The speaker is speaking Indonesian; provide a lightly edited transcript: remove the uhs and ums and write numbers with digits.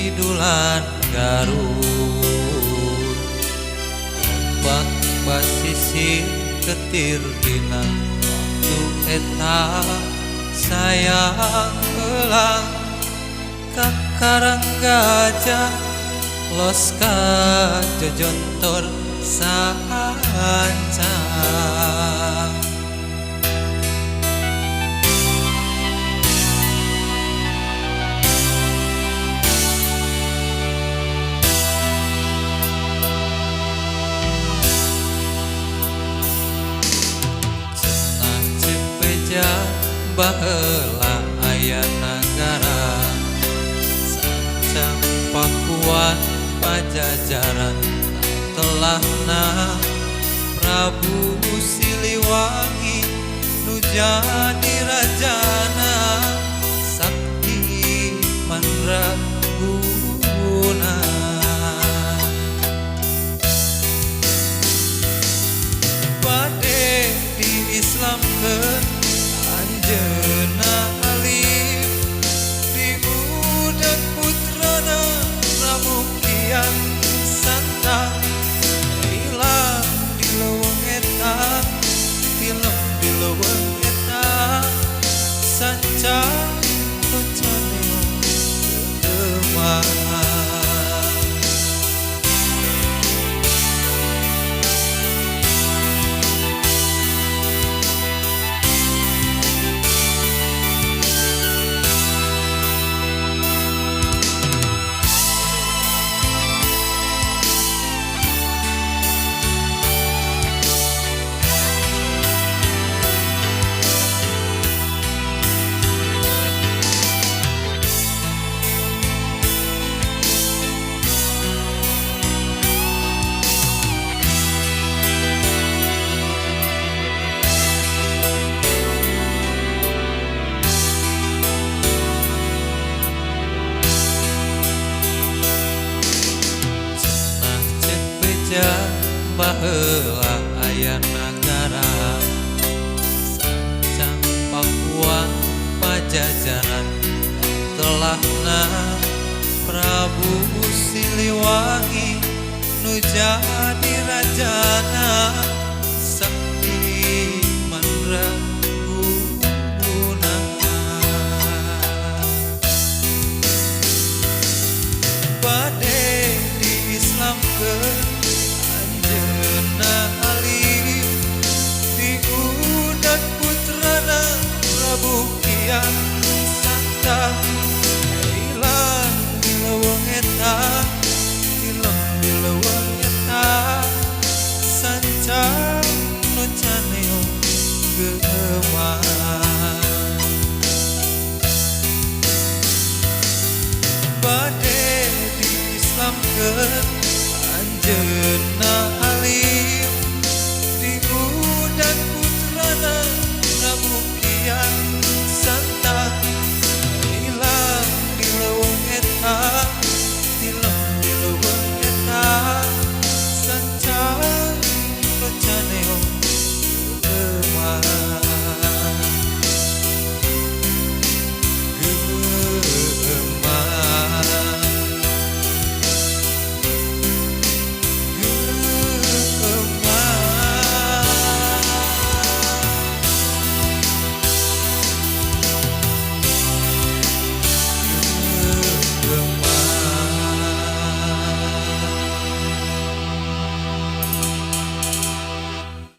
idulan Garut ombak basisi ketir dina waktu eta sayang heula kakarang gajah los ka jojontor sancang cenah cepeja baheula aya nagara sancang Pakuan Pajajaran telahna Prabu Siliwangi nu jadi rajana sakti mandraguna bade diislamkeun anjeunna alif diudag putrana Ramuktian Santa hilang di leuweung eta film di leuweung eta sancang nu caneo teu baheula aya nagara sancang Pakuan Pajajaran telahna Prabu Siliwangi nu jadi rajana sakti mandraguna bade diislamkeun anjeunna alif diudag putrana Ramuktian Santa hilang di leuweung eta hilang di leuweung eta sancang nu caneo geuman bade diislamkeun anjeunna